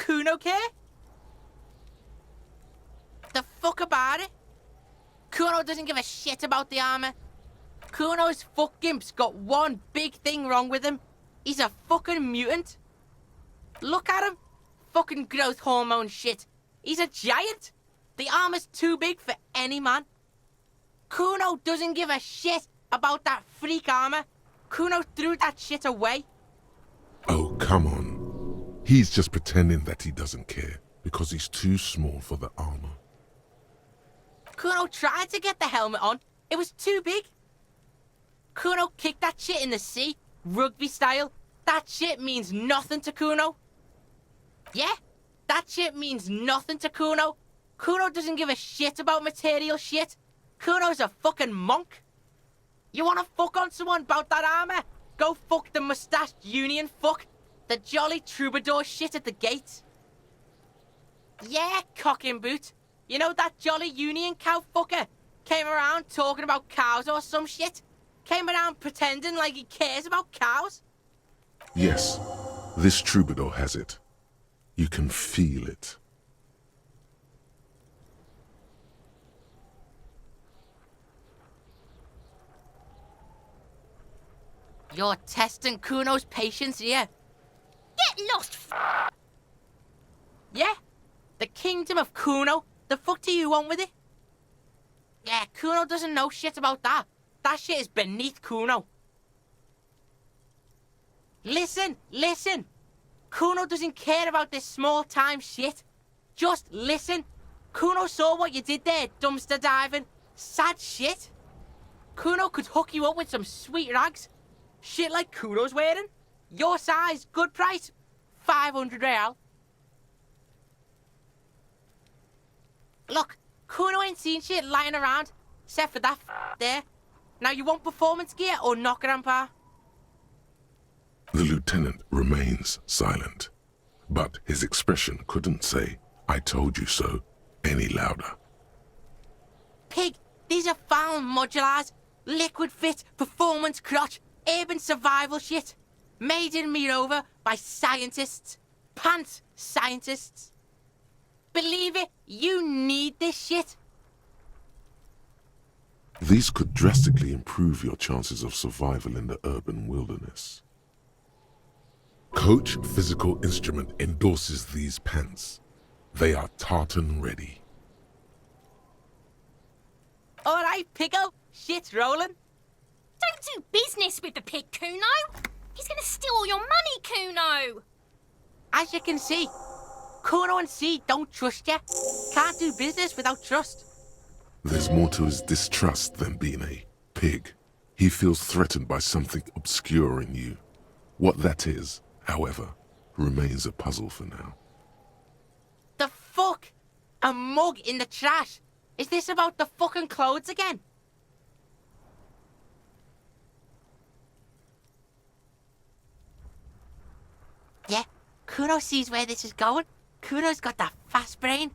Kuno care? The fuck about it? Kuno doesn't give a shit about the armor. Kuno's fuck gimp's got one big thing wrong with him. He's a fucking mutant. Look at him. Fucking growth hormone shit. He's a giant. The armor's too big for any man. Kuno doesn't give a shit about that freak armor. Kuno threw that shit away. Oh, come on. He's just pretending that he doesn't care because he's too small for the armor. Kuno tried to get the helmet on. It was too big. Kuno kicked that shit in the sea, rugby style. That shit means nothing to Kuno. Yeah, that shit means nothing to Kuno. Kuno doesn't give a shit about material shit. Kuno's a fucking monk. You wanna fuck on someone about that armor? Go fuck the mustached union fuck. The jolly troubadour shit at the gate. Yeah, cock and boot. You know that jolly union cow fucker? Came around talking about cows or some shit? Came around pretending like he cares about cows? Yes, this troubadour has it. You can feel it. You're testing Kuno's patience here. Get lost, Yeah? The kingdom of Kuno? The fuck do you want with it? Yeah, Kuno doesn't know shit about that. That shit is beneath Kuno. Listen, listen. Kuno doesn't care about this small-time shit. Just listen. Kuno saw what you did there, dumpster diving. Sad shit. Kuno could hook you up with some sweet rags. Shit like Kuno's wearing. Your size, good price. 500 real. Look, Kuno ain't seen shit lying around, except for that there. Now you want performance gear or not, Grandpa? The lieutenant remains silent, but his expression couldn't say, "I told you so," any louder. Pig, these are found modulars. Liquid fit, performance crotch, urban survival shit. Made in Mirova by scientists. Pants scientists. Believe it, you need this shit. These could drastically improve your chances of survival in the urban wilderness. Coach Physical Instrument endorses these pants. They are tartan ready. All right, Pico, shit's rolling. Don't do business with the pig, Kuno. He's gonna steal all your money, Kuno. As you can see, Kuno and C don't trust you. Can't do business without trust. There's more to his distrust than being a pig. He feels threatened by something obscure in you. What that is, however, remains a puzzle for now. The fuck? A mug in the trash? Is this about the fucking clothes again? Yeah, Kuno sees where this is going. Kuno's got that fast brain.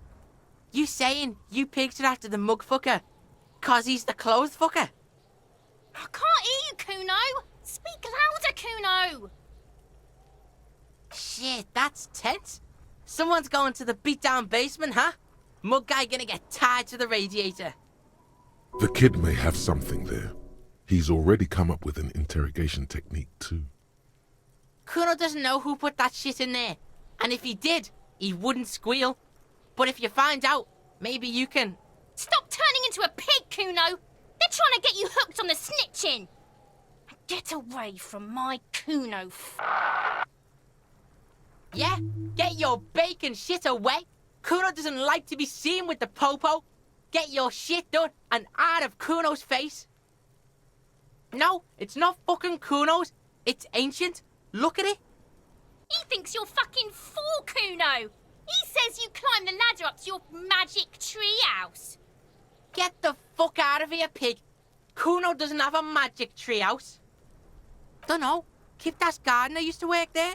You saying you pigs are after the mug fucker, 'cause he's the clothes fucker? I can't hear you, Kuno. Speak louder, Kuno. Shit, that's tense. Someone's going to the beat-down basement, huh? Mug guy gonna get tied to the radiator. The kid may have something there. He's already come up with an interrogation technique too. Kuno doesn't know who put that shit in there. And if he did, he wouldn't squeal. But if you find out, maybe you can... Stop turning into a pig, Kuno. They're trying to get you hooked on the snitching. Get away from my Kuno. Yeah, get your bacon shit away. Kuno doesn't like to be seen with the popo. Get your shit done and out of Kuno's face. No, it's not fucking Kuno's. It's ancient. Look at it. He thinks you're fucking fool, Kuno. He says you climbed the ladder up to your magic tree house. Get the fuck out of here, pig. Kuno doesn't have a magic tree house. Dunno. Kipta's gardener used to work there.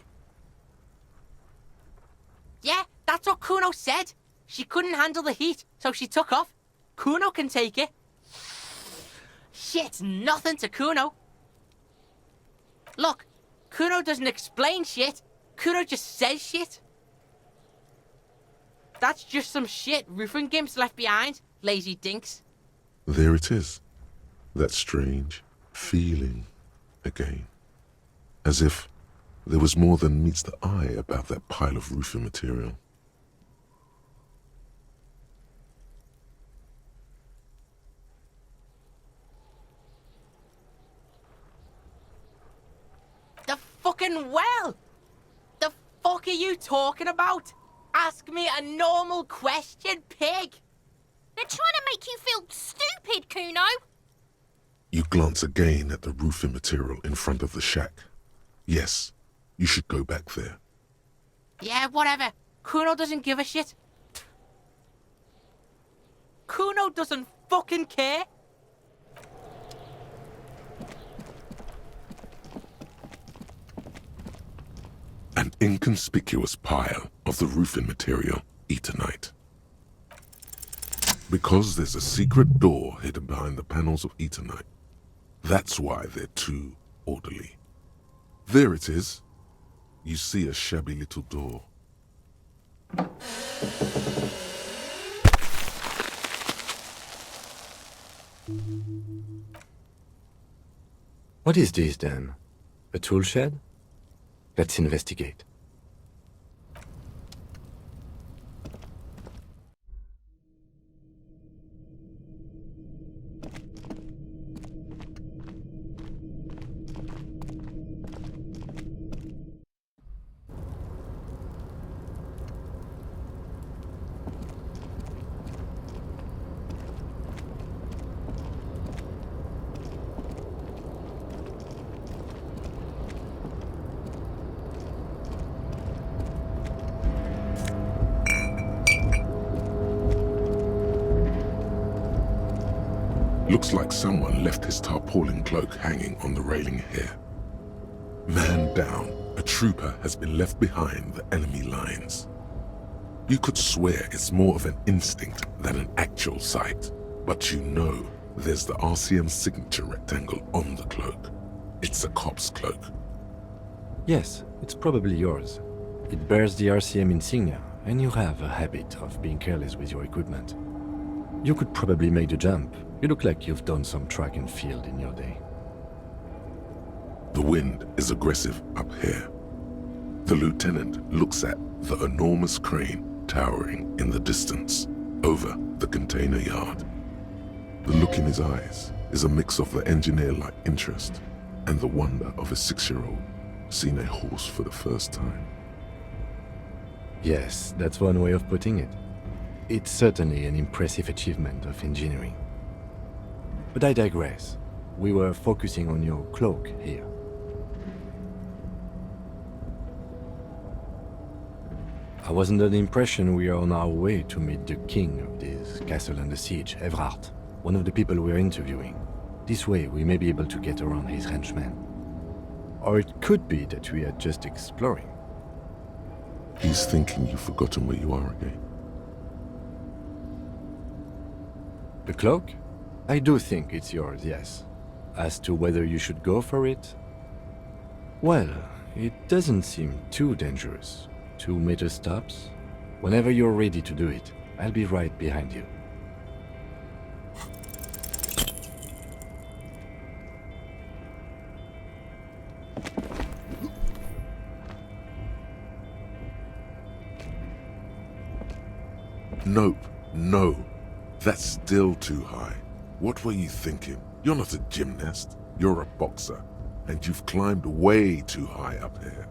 Yeah, that's what Kuno said. She couldn't handle the heat, so she took off. Kuno can take it. Shit's nothing to Kuno. Look, Kuno doesn't explain shit. Kuno just says shit. That's just some shit roofing gimps left behind, lazy dinks. There it is. That strange feeling again. As if there was more than meets the eye about that pile of roofing material. The fucking well! The fuck are you talking about? Ask me a normal question, pig! They're trying to make you feel stupid, Kuno. You glance again at the roofing material in front of the shack. Yes, you should go back there. Yeah, whatever. Kuno doesn't give a shit. Kuno doesn't fucking care. An inconspicuous pile of the roofing material, Eternite. Because there's a secret door hidden behind the panels of Eternite. That's why they're too orderly. There it is. You see a shabby little door. What is this then? A tool shed? Let's investigate. Looks like someone left his tarpaulin cloak hanging on the railing here. Man down, a trooper has been left behind the enemy lines. You could swear it's more of an instinct than an actual sight, but you know there's the RCM signature rectangle on the cloak. It's a cop's cloak. Yes, it's probably yours. It bears the RCM insignia, and you have a habit of being careless with your equipment. You could probably make the jump. You look like you've done some track and field in your day. The wind is aggressive up here. The lieutenant looks at the enormous crane towering in the distance over the container yard. The look in his eyes is a mix of the engineer-like interest and the wonder of a 6-year-old seeing a horse for the first time. Yes, that's one way of putting it. It's certainly an impressive achievement of engineering. But I digress. We were focusing on your cloak here. I was under the impression we are on our way to meet the king of this castle under siege, Evrard, one of the people we're interviewing. This way we may be able to get around his henchmen. Or it could be that we are just exploring. He's thinking you've forgotten where you are again. The cloak? I do think it's yours, yes. As to whether you should go for it? Well, it doesn't seem too dangerous. 2 meter stops. Whenever you're ready to do it, I'll be right behind you. Nope, no. That's still too high. What were you thinking? You're not a gymnast. You're a boxer. And you've climbed way too high up here.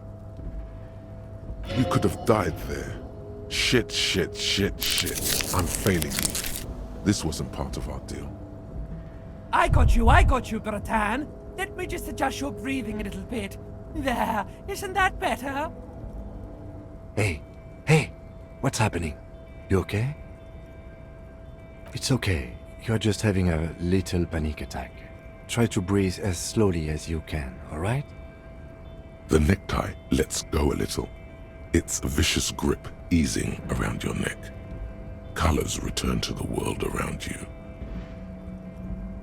You could have died there. Shit. I'm failing you. This wasn't part of our deal. I got you, Bratan. Let me just adjust your breathing a little bit. There, isn't that better? Hey, what's happening? You okay? It's okay. You're just having a little panic attack. Try to breathe as slowly as you can, alright? The necktie lets go a little. Its vicious grip easing around your neck. Colors return to the world around you.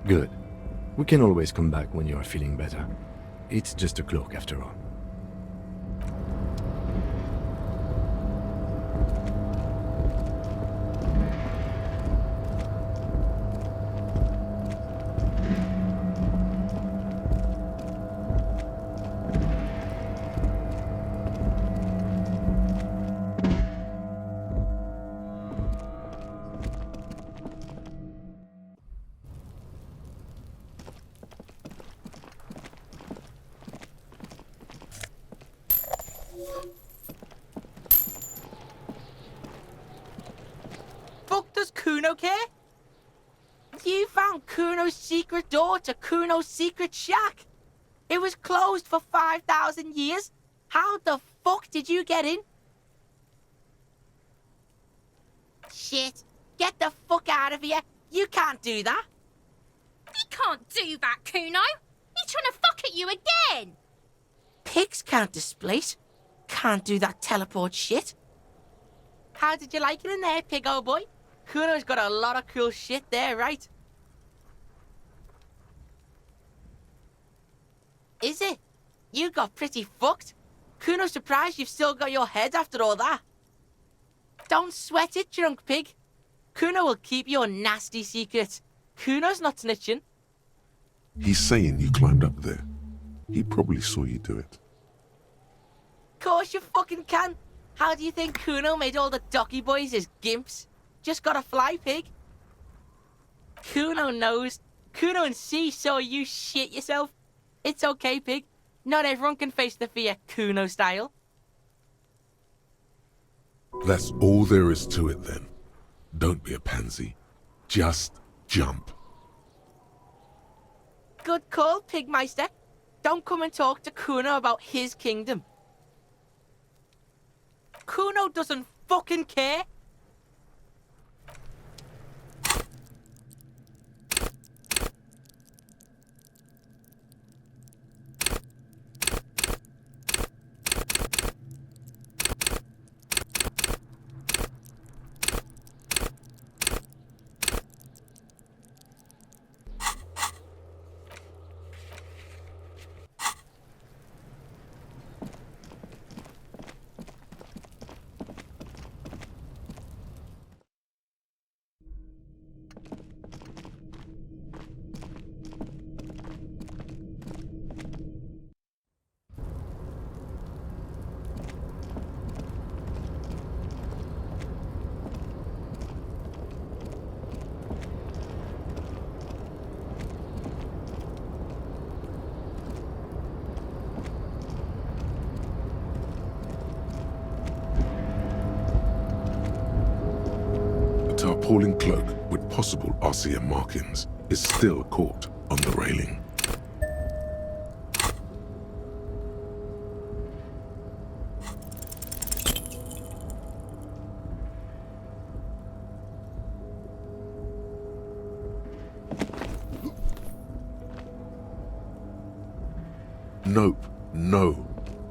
Good. We can always come back when you are feeling better. It's just a cloak after all. okay? You found Kuno's secret door to Kuno's secret shack. It was closed for 5,000 years. How the fuck did you get in? Shit. Get the fuck out of here. You can't do that. He can't do that, Kuno. He's trying to fuck at you again. Pigs can't displace. Can't do that teleport shit. How did you like it in there, pig old boy? Kuno's got a lot of cool shit there, right? Is it? You got pretty fucked. Kuno's surprised you've still got your head after all that. Don't sweat it, drunk pig. Kuno will keep your nasty secret. Kuno's not snitching. He's saying you climbed up there. He probably saw you do it. Course you fucking can. How do you think Kuno made all the docky boys his gimps? Just gotta fly, pig. Kuno knows. Kuno and C saw you shit yourself. It's okay, pig. Not everyone can face the fear Kuno style. That's all there is to it then. Don't be a pansy. Just jump. Good call, Pigmeister. Don't come and talk to Kuno about his kingdom. Kuno doesn't fucking care. A tarpaulin cloak with possible RCM markings is still caught on the railing. Nope, no.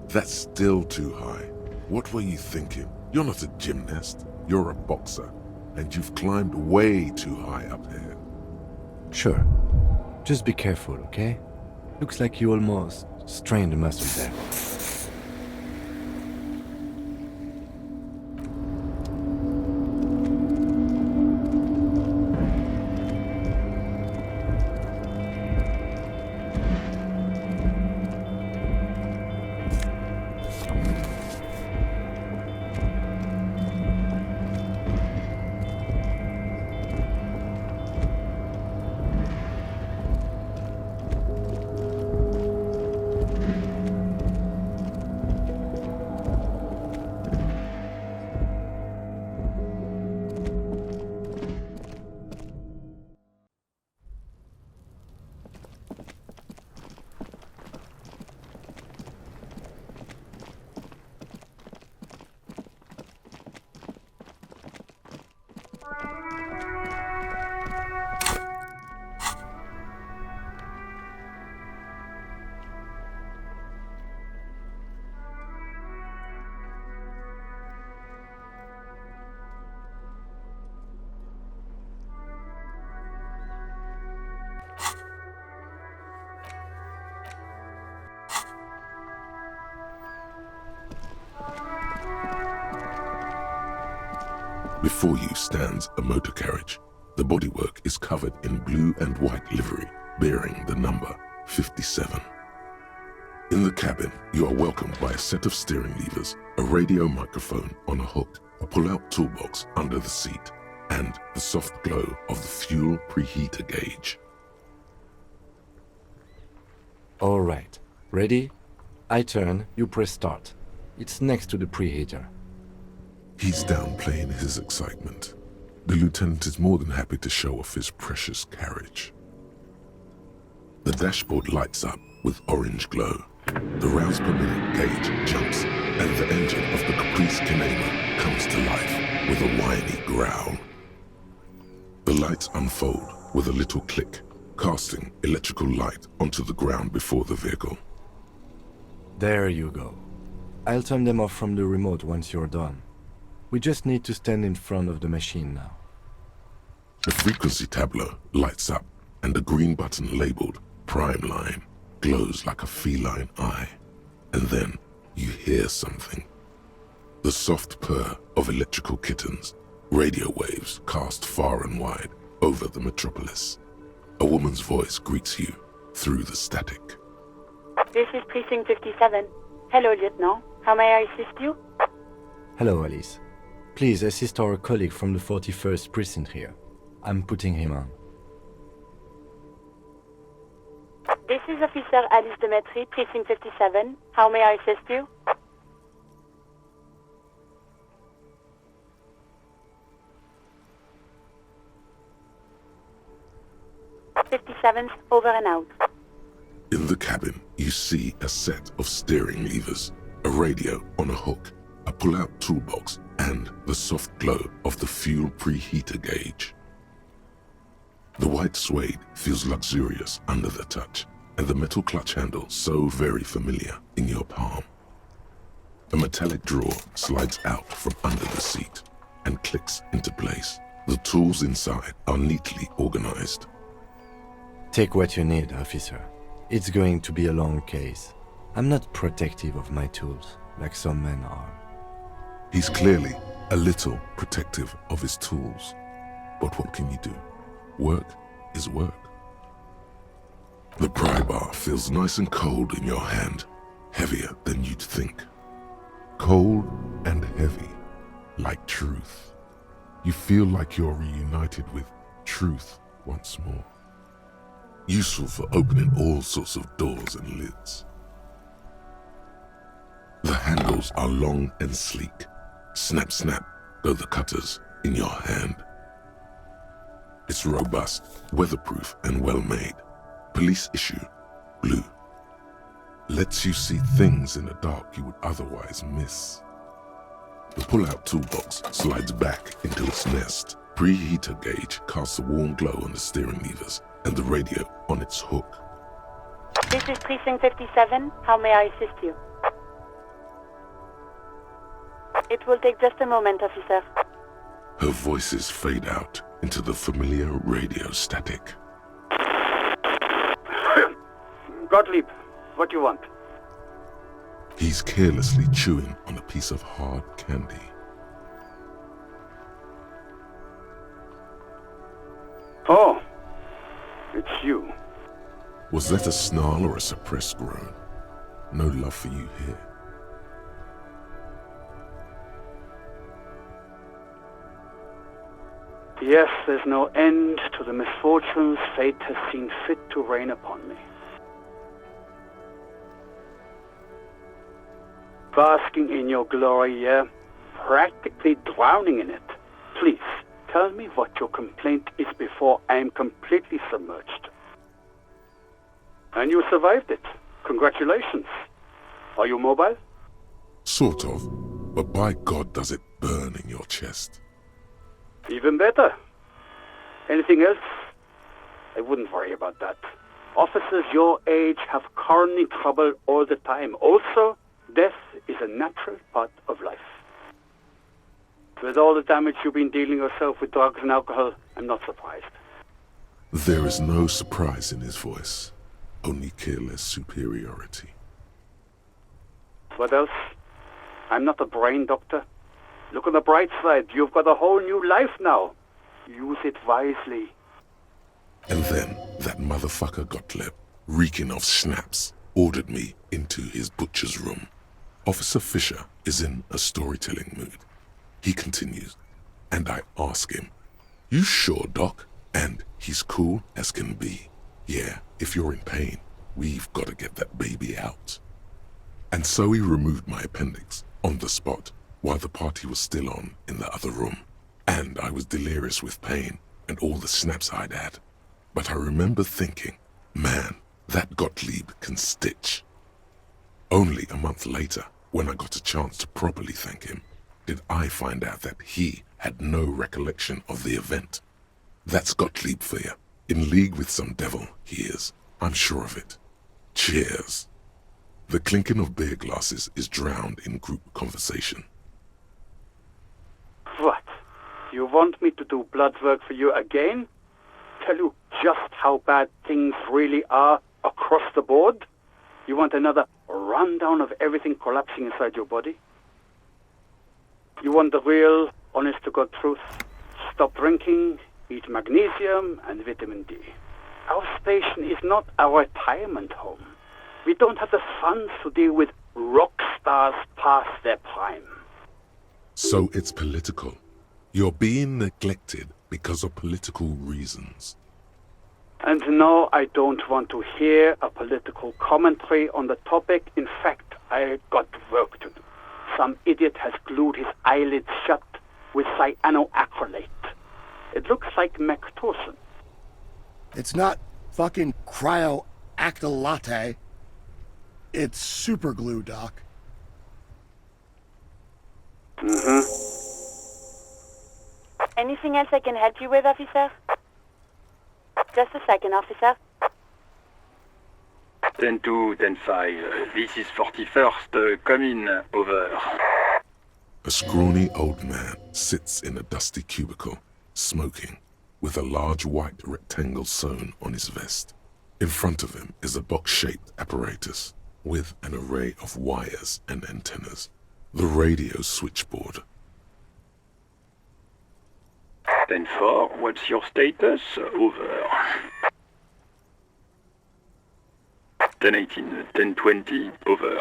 That's still too high. What were you thinking? You're not a gymnast, you're a boxer. And you've climbed way too high up here. Sure. Just be careful, okay? Looks like you almost strained a muscle there. Before you stands a motor carriage. The bodywork is covered in blue and white livery, bearing the number 57. In the cabin, you are welcomed by a set of steering levers, a radio microphone on a hook, a pull-out toolbox under the seat, and the soft glow of the fuel preheater gauge. All right. Ready? I turn, you press start. It's next to the preheater. He's downplaying his excitement. the lieutenant is more than happy to show off his precious carriage. The dashboard lights up with orange glow. The rounds per minute gauge jumps, and the engine of the Caprice Canema comes to life with a whiny growl. The lights unfold with a little click, casting electrical light onto the ground before the vehicle. There you go. I'll turn them off from the remote once you're done. We just need to stand in front of the machine now. The frequency tableau lights up, and the green button labeled Prime Line glows like a feline eye. And then you hear something. The soft purr of electrical kittens, radio waves cast far and wide over the metropolis. A woman's voice greets you through the static. This is Precinct 57. Hello, Lieutenant. How may I assist you? Hello, Alice. Please assist our colleague from the 41st Precinct here. I'm putting him on. This is Officer Alice Demetri, Precinct 57. How may I assist you? '57's over and out. In the cabin, you see a set of steering levers, a radio on a hook, a pull-out toolbox, and the soft glow of the fuel preheater gauge. The white suede feels luxurious under the touch, and the metal clutch handle so very familiar in your palm. A metallic drawer slides out from under the seat and clicks into place. The tools inside are neatly organized. Take what you need, officer. It's going to be a long case. I'm not protective of my tools, like some men are. He's clearly a little protective of his tools. But what can you do? Work is work. The pry bar feels nice and cold in your hand, heavier than you'd think. Cold and heavy, like truth. You feel like you're reunited with truth once more. Useful for opening all sorts of doors and lids. The handles are long and sleek. Snap, snap go the cutters in your hand. It's robust, weatherproof, and well-made. Police issue, blue. Lets you see things in the dark you would otherwise miss. The pull-out toolbox slides back into its nest. Preheater gauge casts a warm glow on the steering levers and the radio on its hook. This is Precinct 57. How may I assist you? It will take just a moment, officer. Her voices fade out into the familiar radio static. Gottlieb, what do you want? He's carelessly chewing on a piece of hard candy. Oh, it's you. Was that a snarl or a suppressed groan? No love for you here. Yes, there's no end to the misfortunes fate has seen fit to rain upon me. Basking in your glory, yeah? Practically drowning in it. Please, tell me what your complaint is before I am completely submerged. And you survived it. Congratulations. Are you mobile? Sort of, but by God does it burn in your chest. Even better. Anything else? I wouldn't worry about that. Officers your age have coronary trouble all the time. Also, death is a natural part of life. With all the damage you've been dealing yourself with drugs and alcohol, I'm not surprised. There is no surprise in his voice, only careless superiority. What else? I'm not a brain doctor. Look on the bright side. You've got a whole new life now. Use it wisely. And then that motherfucker Gottlieb, reeking of schnapps, ordered me into his butcher's room. Officer Fisher is in a storytelling mood. He continues, and I ask him, "You sure, Doc?" And he's cool as can be. "Yeah, if you're in pain, we've got to get that baby out." And so he removed my appendix on the spot while the party was still on in the other room. And I was delirious with pain and all the snaps I'd had. But I remember thinking, man, that Gottlieb can stitch. Only a month later, when I got a chance to properly thank him, did I find out that he had no recollection of the event. That's Gottlieb for you. In league with some devil, he is. I'm sure of it. Cheers. The clinking of beer glasses is drowned in group conversation. What? You want me to do blood work for you again? Tell you just how bad things really are across the board? You want another rundown of everything collapsing inside your body? You want the real, honest-to-God truth? Stop drinking, eat magnesium and vitamin D. Our station is not a retirement home. We don't have the funds to deal with rock stars past their prime. So it's political. You're being neglected because of political reasons. And no, I don't want to hear a political commentary on the topic. In fact, I got work to do. Some idiot has glued his eyelids shut with cyanoacrylate. It looks like Mactorson. It's not fucking cryoacrylate. It's super glue, Doc. Anything else I can help you with, officer? Just a second, officer. 10-2, 10-5. This is 41st. Come in. Over. A scrawny old man sits in a dusty cubicle, smoking, with a large white rectangle sewn on his vest. In front of him is a box-shaped apparatus with an array of wires and antennas. The radio switchboard. 10-4, what's your status? Over. 10-18, 10-20, over.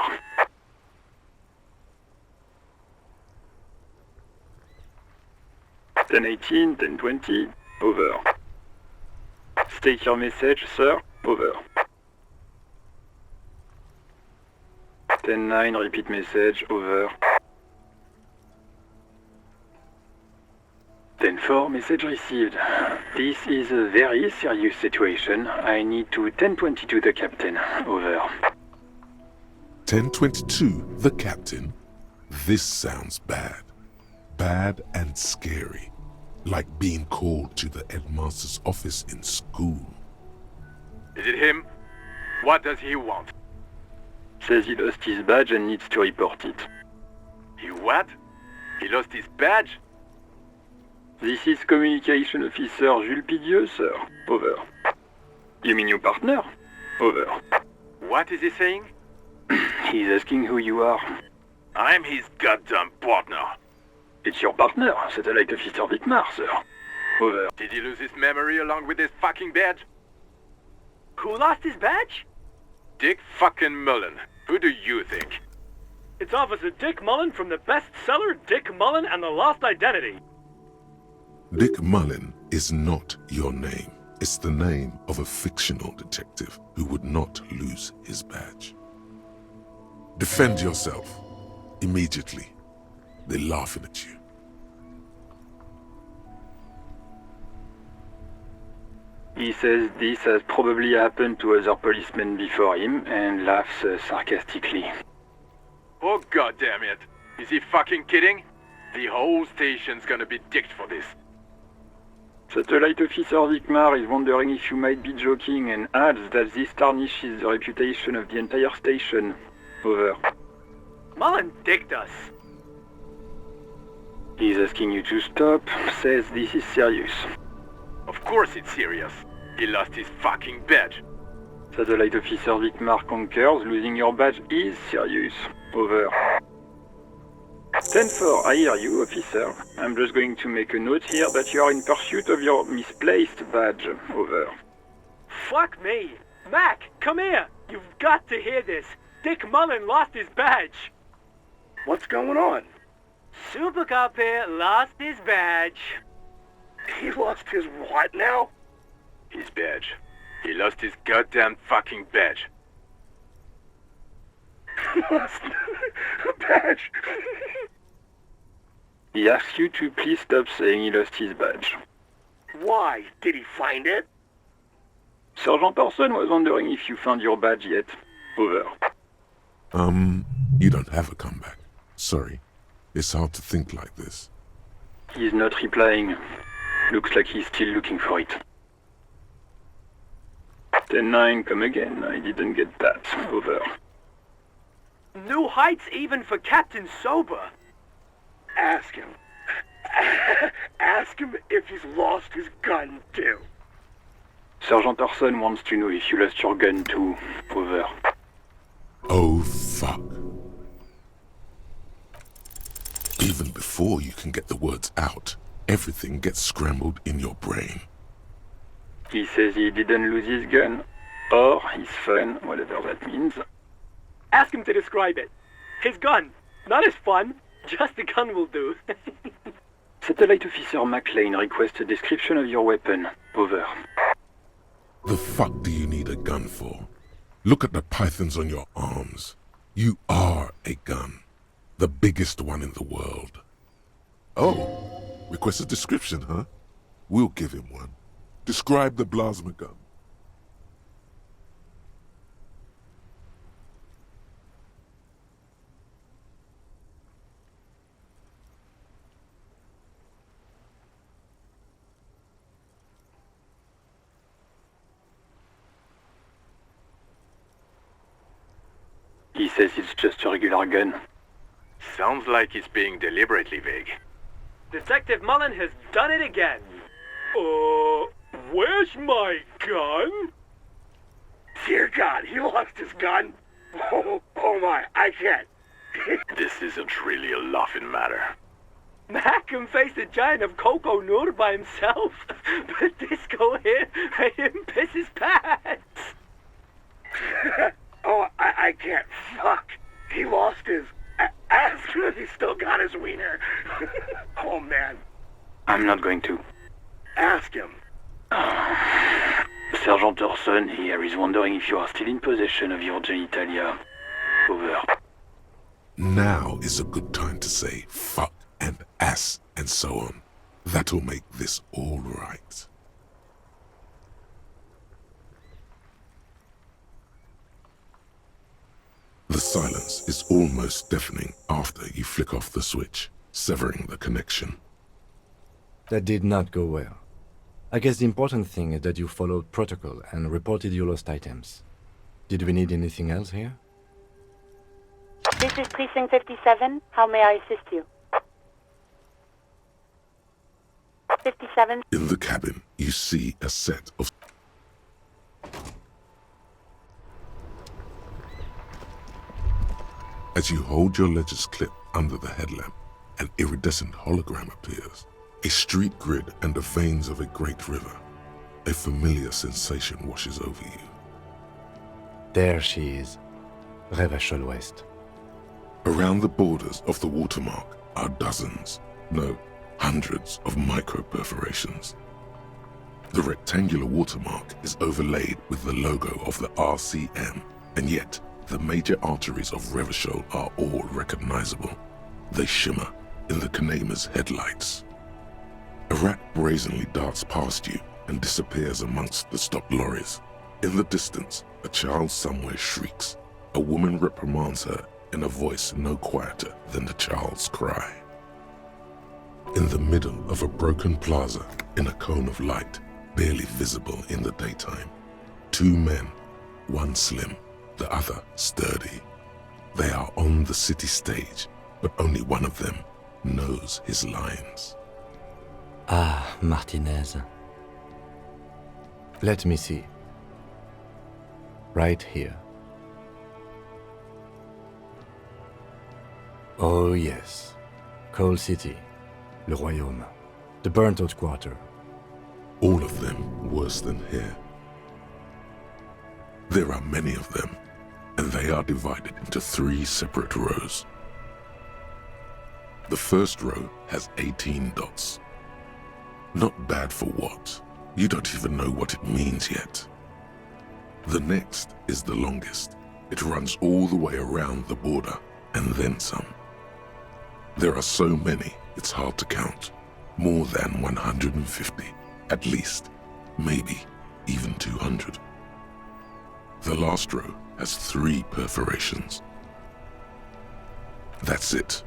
10-18, 10-20, over. State your message, sir. Over. 10-9, repeat message. Over. 10-4, message received. This is a very serious situation. I need to 10-22 the captain. Over. 1022, the captain. This sounds bad. Bad and scary. Like being called to the headmaster's office in school. Is it him? What does he want? Says he lost his badge and needs to report it. He what? He lost his badge? This is Communication Officer Jules Pidieux, sir. Over. You mean your partner? Over. What is he saying? He's asking who you are. I'm his goddamn partner. It's your partner, Satellite Officer Vikmar, sir. Over. Did he lose his memory along with his fucking badge? Who lost his badge? Dick fucking Mullen. Who do you think? It's Officer Dick Mullen from the bestseller Dick Mullen and the Lost Identity. Dick Mullen is not your name. It's the name of a fictional detective who would not lose his badge. Defend yourself. Immediately. They're laughing at you. He says this has probably happened to other policemen before him and laughs sarcastically. Oh goddamn it. Is he fucking kidding? The whole station's gonna be dicked for this. Satellite Officer Vikmar is wondering if you might be joking and adds that this tarnishes the reputation of the entire station. Over. Mullen dicked us. He's asking you to stop, says this is serious. Of course it's serious. He lost his fucking badge. Satellite Officer Vikmar concurs, losing your badge is serious. Over. 10-4, I hear you, officer. I'm just going to make a note here that you are in pursuit of your misplaced badge. Over. Fuck me. Mac, come here. You've got to hear this. Dick Mullen lost his badge. What's going on? Super Cop here lost his badge. He lost his what now? His badge. He lost his goddamn fucking badge. Lost a badge. He asks you to please stop saying he lost his badge. Why? Did he find it? Sergeant Orson was wondering if you found your badge yet. Over. You don't have a comeback. Sorry. It's hard to think like this. He's not replying. Looks like he's still looking for it. 10-9, come again. I didn't get that. Over. New heights even for Captain Sober. Ask him. Ask him if he's lost his gun, too. Sergeant Orson wants to know if you lost your gun too. Over. Oh, fuck. Even before you can get the words out, everything gets scrambled in your brain. He says he didn't lose his gun. Or his fun, whatever that means. Ask him to describe it. His gun. Not his fun. Just the gun will do. Satellite Officer McLean requests a description of your weapon. Over. The fuck do you need a gun for? Look at the pythons on your arms. You are a gun. The biggest one in the world. Oh, request a description, huh? We'll give him one. Describe the plasma gun. He says it's just a regular gun. Sounds like he's being deliberately vague. Detective Mullen has done it again. Where's my gun? Dear God, he lost his gun. Oh my, I can't. This isn't really a laughing matter. Mac can face a giant of Coco Nur by himself, but Disco here made him piss his pants. Oh, I can't. Fuck. He lost his... Ask him if he's still got his wiener. Oh, man. I'm not going to. Ask him. Sergeant Orson here is wondering if you are still in possession of your genitalia. Over. Now is a good time to say fuck and ass and so on. That'll make this all right. The silence is almost deafening after you flick off the switch, severing the connection. That did not go well. I guess the important thing is that you followed protocol and reported your lost items. Did we need anything else here? This is Precinct 57. How may I assist you? 57. In the cabin, you see a set of... As you hold your ledger's clip under the headlamp, an iridescent hologram appears. A street grid and the veins of a great river. A familiar sensation washes over you. There she is. Revachol West. Around the borders of the watermark are dozens, no, hundreds of micro-perforations. The rectangular watermark is overlaid with the logo of the RCM, and yet the major arteries of Revachol are all recognizable. They shimmer in the Kanema's headlights. A rat brazenly darts past you and disappears amongst the stopped lorries. In the distance, a child somewhere shrieks. A woman reprimands her in a voice no quieter than the child's cry. In the middle of a broken plaza, in a cone of light, barely visible in the daytime, two men, one slim, the other sturdy. They are on the city stage, but only one of them knows his lines. Ah, Martinez. Let me see. Right here. Oh yes. Coal City. Le Royaume. The burnt-out quarter. All of them worse than here. There are many of them, and they are divided into 3 separate rows. The first row has 18 dots. Not bad for what? You don't even know what it means yet. The next is the longest. It runs all the way around the border, and then some. There are so many, It's hard to count. More than 150, at least. Maybe even 200. The last row has 3 perforations. That's it.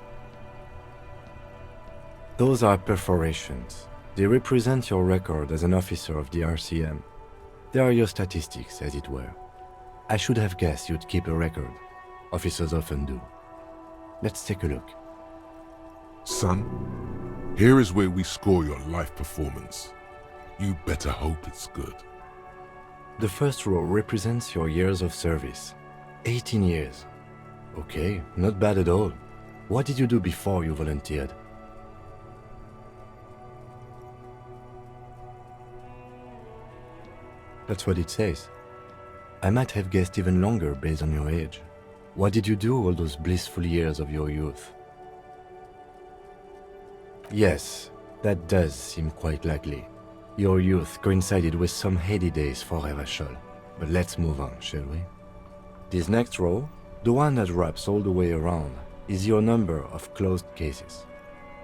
Those are perforations. They represent your record as an officer of the RCM. They are your statistics, as it were. I should have guessed you'd keep a record. Officers often do. Let's take a look. Son, here is where we score your life performance. You better hope it's good. The first row represents your years of service. 18 years. Okay, not bad at all. What did you do before you volunteered? That's what it says. I might have guessed even longer based on your age. What did you do all those blissful years of your youth? Yes, that does seem quite likely. Your youth coincided with some heady days for Revachol. But let's move on, shall we? This next row, the one that wraps all the way around, is your number of closed cases.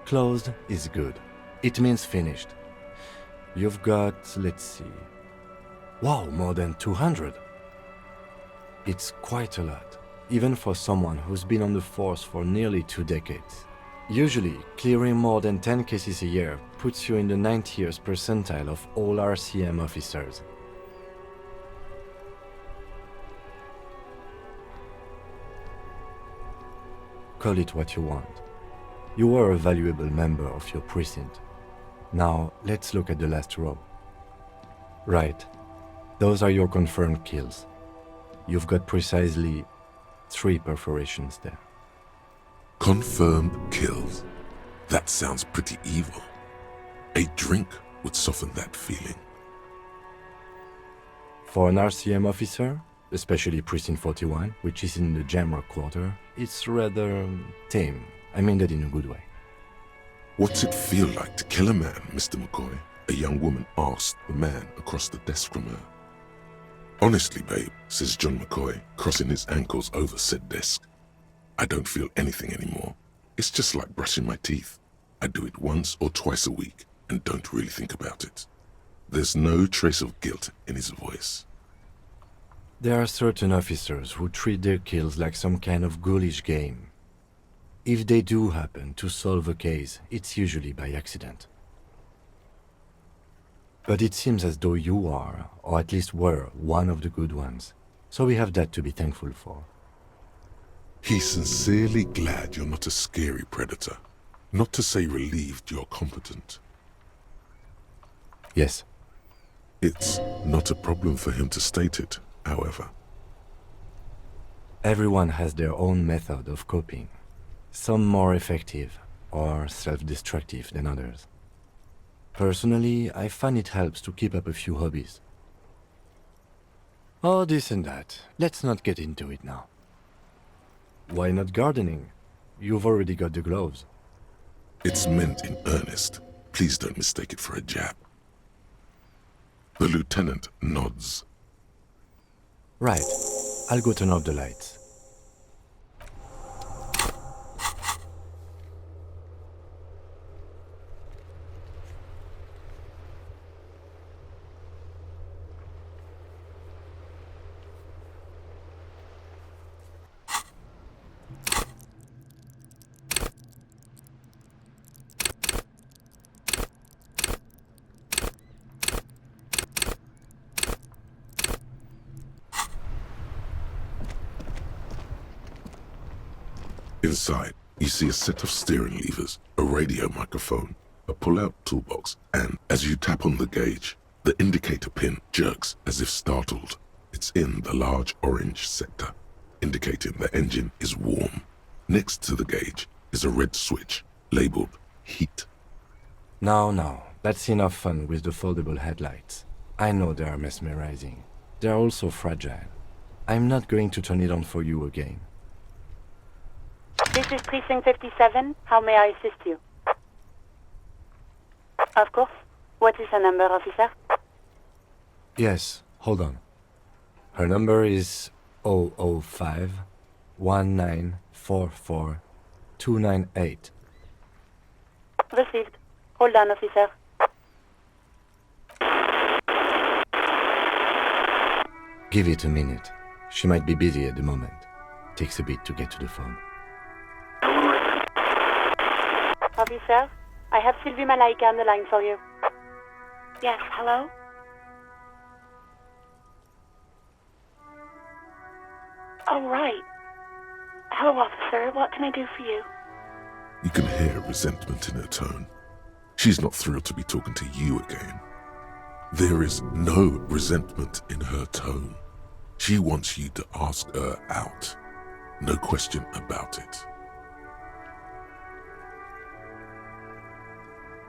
Closed is good. It means finished. You've got, let's see... Wow, more than 200! It's quite a lot, even for someone who's been on the force for nearly 2 decades. Usually, clearing more than 10 cases a year puts you in the 90th percentile of all RCM officers. Call it what you want. You were a valuable member of your precinct. Now, let's look at the last row. Right. Those are your confirmed kills. You've got precisely 3 perforations there. Confirmed kills. That sounds pretty evil. A drink would soften that feeling. For an RCM officer, especially Precinct 41, which is in the Jamrock Quarter, it's rather tame. I mean that in a good way. What's it feel like to kill a man, Mr. McCoy? A young woman asked the man across the desk from her. Honestly, babe, says John McCoy, crossing his ankles over said desk. I don't feel anything anymore. It's just like brushing my teeth. I do it once or twice a week and don't really think about it. There's no trace of guilt in his voice. There are certain officers who treat their kills like some kind of ghoulish game. If they do happen to solve a case, it's usually by accident. But it seems as though you are, or at least were, one of the good ones. So we have that to be thankful for. He's sincerely glad you're not a scary predator. Not to say relieved you're competent. Yes. It's not a problem for him to state it, however. Everyone has their own method of coping. Some more effective or self-destructive than others. Personally, I find it helps to keep up a few hobbies. Oh, this and that. Let's not get into it now. Why not gardening? You've already got the gloves. It's meant in earnest. Please don't mistake it for a jab. The lieutenant nods. Right. I'll go turn off the lights. Inside, you see a set of steering levers, a radio microphone, a pull-out toolbox, and as you tap on the gauge, the indicator pin jerks as if startled. It's in the large orange sector, indicating the engine is warm. Next to the gauge is a red switch, labeled heat. Now, that's enough fun with the foldable headlights. I know they are mesmerizing. They're also fragile. I'm not going to turn it on for you again. This is Precinct 57. How may I assist you? Of course. What is her number, officer? Yes, hold on. Her number is 005-1944-298. Received. Hold on, officer. Give it a minute. She might be busy at the moment. Takes a bit to get to the phone. Officer, I have Sylvie Malaika on the line for you. Yes, hello? Oh, right. Hello, officer. What can I do for you? You can hear resentment in her tone. She's not thrilled to be talking to you again. There is no resentment in her tone. She wants you to ask her out. No question about it.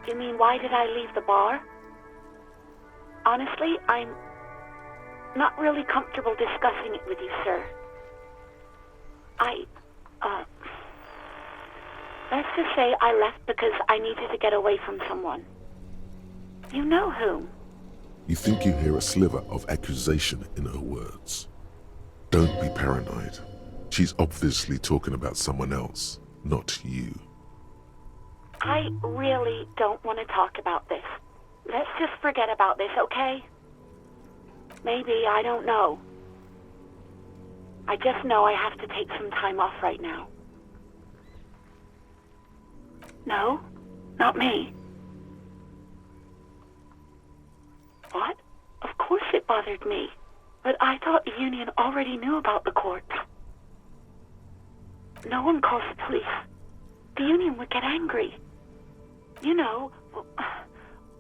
You mean, why did I leave the bar? Honestly, I'm not really comfortable discussing it with you, sir. Let's just say I left because I needed to get away from someone. You know whom? You think you hear a sliver of accusation in her words. Don't be paranoid. She's obviously talking about someone else, not you. I really don't want to talk about this. Let's just forget about this, okay? Maybe, I don't know. I just know I have to take some time off right now. No, not me. What? Of course it bothered me. But I thought the union already knew about the court. No one calls the police. The union would get angry. You know,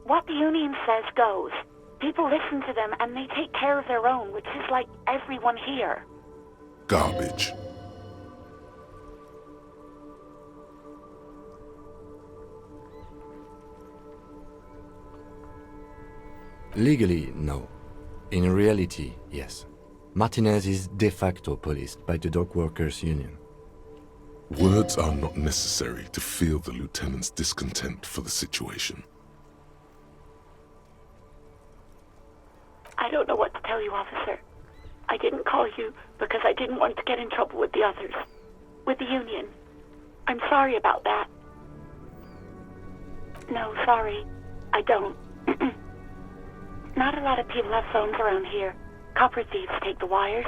what the union says goes. People listen to them and they take care of their own, which is like everyone here. Garbage. Legally, no. In reality, yes. Martinez is de facto policed by the dock workers' union. Words are not necessary to feel the lieutenant's discontent for the situation. I don't know what to tell you, officer. I didn't call you because I didn't want to get in trouble with the others. With the union. I'm sorry about that. No, sorry. I don't. Not a lot of people have phones around here. Copper thieves take the wires.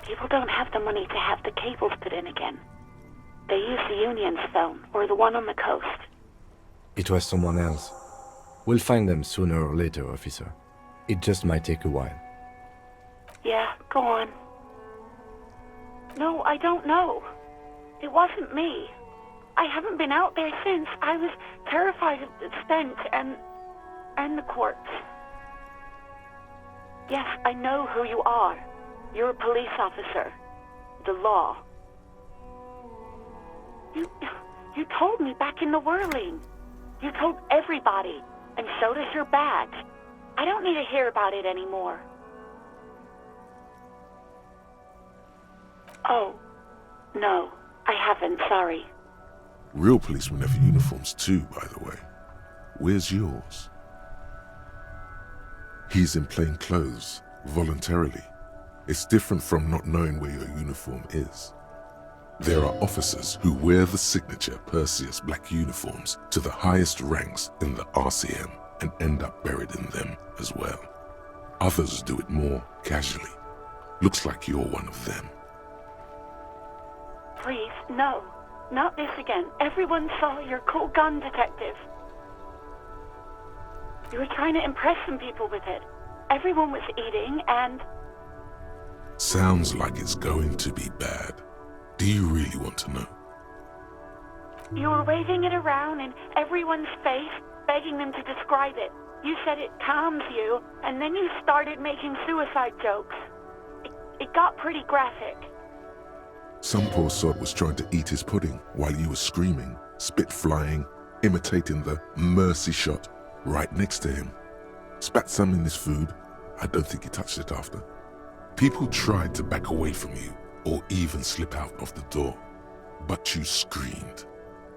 People don't have the money to have the cables put in again. They use the union's phone, or the one on the coast. It was someone else. We'll find them sooner or later, officer. It just might take a while. Yeah, go on. No, I don't know. It wasn't me. I haven't been out there since. I was terrified of the stench and the corpse. Yes, I know who you are. You're a police officer. The law. You told me back in the whirling. You told everybody, and showed us your badge. I don't need to hear about it anymore. Oh, no, I haven't, sorry. Real policemen have uniforms too, by the way. Where's yours? He's in plain clothes, voluntarily. It's different from not knowing where your uniform is. There are officers who wear the signature Perseus black uniforms to the highest ranks in the RCM and end up buried in them as well. Others do it more casually. Looks like you're one of them. Please, no. Not this again. Everyone saw your cool gun, detective. You were trying to impress some people with it. Everyone was eating and... Sounds like it's going to be bad. Do you really want to know? You were waving it around in everyone's face, begging them to describe it. You said it calms you, and then you started making suicide jokes. It got pretty graphic. Some poor sod was trying to eat his pudding while you were screaming, spit flying, imitating the mercy shot right next to him. Spat some in his food. I don't think he touched it after. People tried to back away from you or even slip out of the door, but you screamed.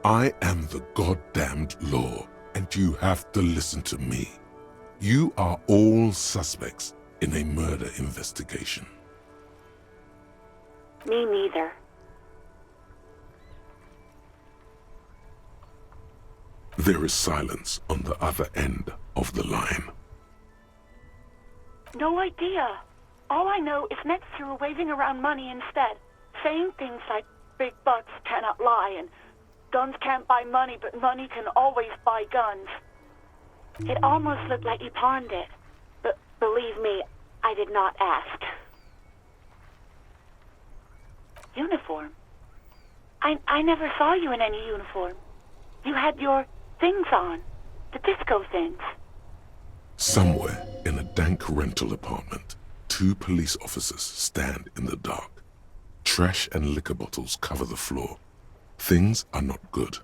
I am the goddamned law, and you have to listen to me. You are all suspects in a murder investigation. Me neither. There is silence on the other end of the line. No idea. All I know is next you were waving around money instead, saying things like big bucks cannot lie and guns can't buy money, but money can always buy guns. It almost looked like you pawned it, but believe me, I did not ask. Uniform? I never saw you in any uniform. You had your things on, the disco things. Somewhere in a dank rental apartment, 2 police officers stand in the dark. Trash and liquor bottles cover the floor. Things are not good.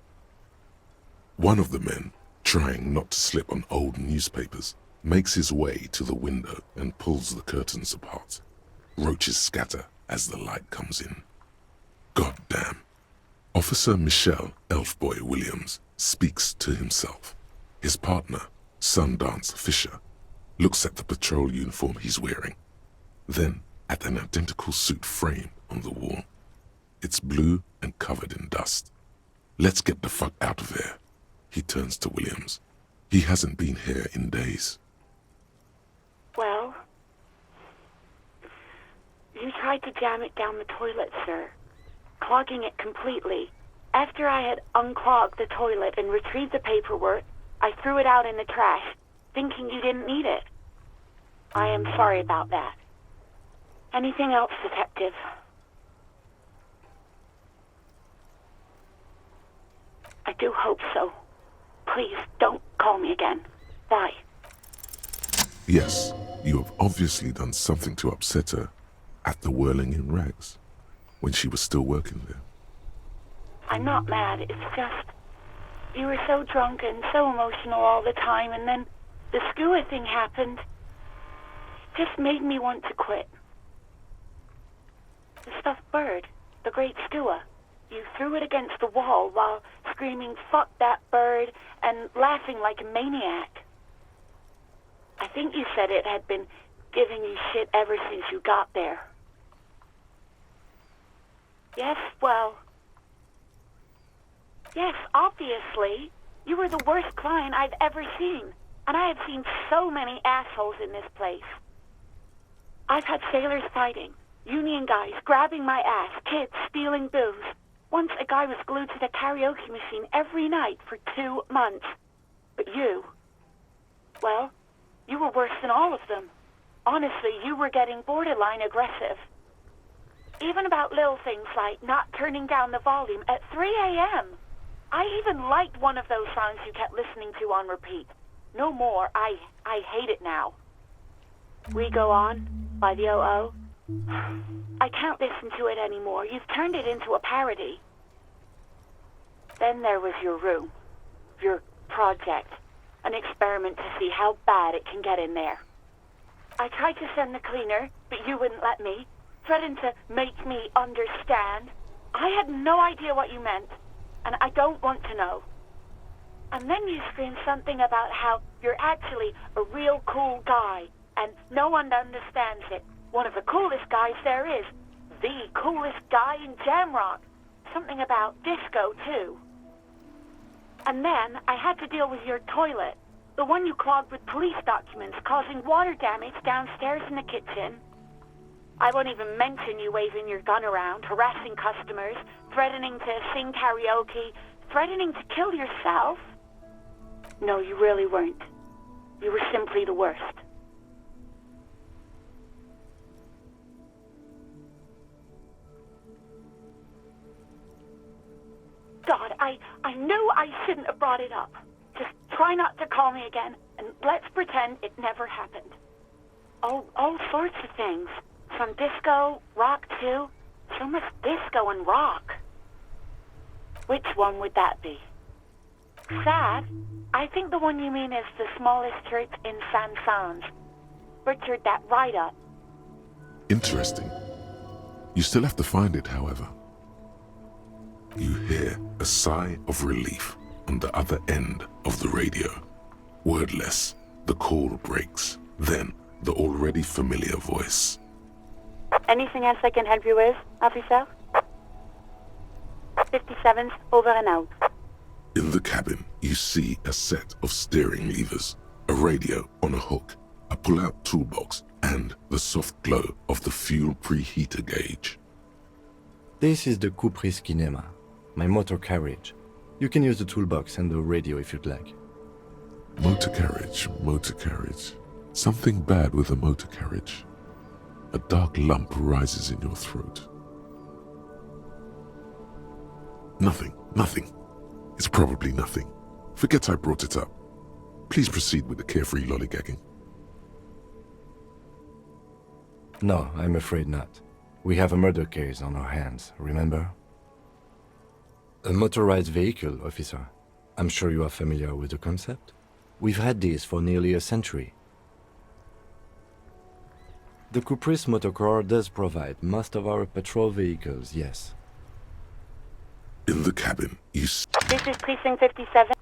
One of the men, trying not to slip on old newspapers, makes his way to the window and pulls the curtains apart. Roaches scatter as the light comes in. God damn. Officer Michelle Elfboy Williams speaks to himself. His partner, Sundance Fisher, looks at the patrol uniform he's wearing, then at an identical suit frame on the wall. It's blue and covered in dust. Let's get the fuck out of here. He turns to Williams. He hasn't been here in days. Well, you tried to jam it down the toilet, sir, clogging it completely. After I had unclogged the toilet and retrieved the paperwork, I threw it out in the trash, thinking you didn't need it. I am sorry about that. Anything else, Detective? I do hope so. Please, don't call me again. Bye. Yes, you have obviously done something to upset her at the Whirling in Rags, when she was still working there. I'm not mad, it's just... You were so drunk and so emotional all the time, and then the skua thing happened. It just made me want to quit. The stuffed bird, the great skua, you threw it against the wall while screaming, "Fuck that bird," and laughing like a maniac. I think you said it had been giving you shit ever since you got there. Yes, well... Yes, obviously. You were the worst client I've ever seen. And I have seen so many assholes in this place. I've had sailors fighting, union guys grabbing my ass, kids stealing booze. Once a guy was glued to the karaoke machine every night for 2 months. But you... Well, you were worse than all of them. Honestly, you were getting borderline aggressive. Even about little things like not turning down the volume at 3 a.m. I even liked one of those songs you kept listening to on repeat. No more. I hate it now. We Go On by the O.O. I can't listen to it anymore. You've turned it into a parody. Then there was your room. Your project. An experiment to see how bad it can get in there. I tried to send the cleaner, but you wouldn't let me. Threatened to make me understand. I had no idea what you meant, and I don't want to know. And then you screamed something about how you're actually a real cool guy, and no one understands it. One of the coolest guys there is. The coolest guy in Jamrock. Something about disco, too. And then I had to deal with your toilet. The one you clogged with police documents, causing water damage downstairs in the kitchen. I won't even mention you waving your gun around, harassing customers, threatening to sing karaoke, threatening to kill yourself. No, you really weren't. You were simply the worst. God, I knew I shouldn't have brought it up. Just try not to call me again, and let's pretend it never happened. All sorts of things. From disco, rock too. So much disco and rock. Which one would that be? Sad? I think the one you mean is the smallest church in San Sans. Butchered that right up. Interesting. You still have to find it, however. You hear a sigh of relief on the other end of the radio. Wordless, the call breaks. Then, the already familiar voice. Anything else I can help you with, officer? 57's over and out. In the cabin, you see a set of steering levers, a radio on a hook, a pull-out toolbox, and the soft glow of the fuel preheater gauge. This is the Cupri's Kinema, my motor carriage. You can use the toolbox and the radio if you'd like. Motor carriage, motor carriage. Something bad with a motor carriage. A dark lump rises in your throat. Nothing, nothing. It's probably nothing. Forget I brought it up. Please proceed with the carefree lollygagging. No, I'm afraid not. We have a murder case on our hands, remember? A motorized vehicle, officer. I'm sure you are familiar with the concept. We've had these for nearly a century. The Cupri's Motorcore does provide most of our patrol vehicles, yes. In the cabin, you This is Precinct 57.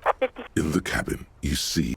In the cabin, you see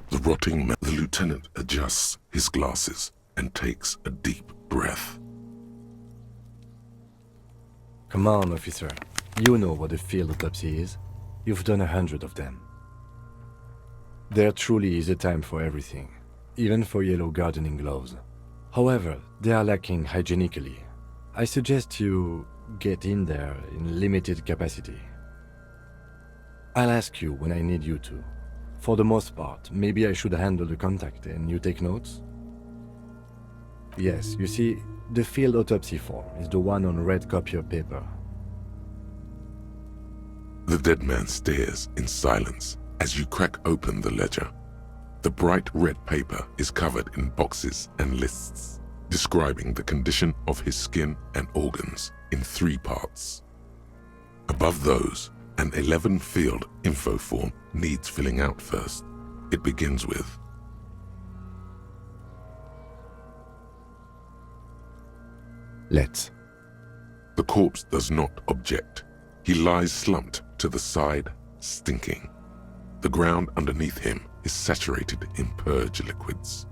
the rotting man. The lieutenant adjusts his glasses and takes a deep breath. Come on, officer. You know what a field autopsy is. You've done 100 of them. There truly is a time for everything, even for yellow gardening gloves. However, they are lacking hygienically. I suggest you get in there in limited capacity. I'll ask you when I need you to. For the most part, maybe I should handle the contact and you take notes? Yes, you see, the field autopsy form is the one on red copier paper. The dead man stares in silence as you crack open the ledger. The bright red paper is covered in boxes and lists, describing the condition of his skin and organs in 3 parts. Above those, an 11-field info form needs filling out first. It begins with, Let's. The corpse does not object. He lies slumped to the side, stinking. The ground underneath him is saturated in purge liquids.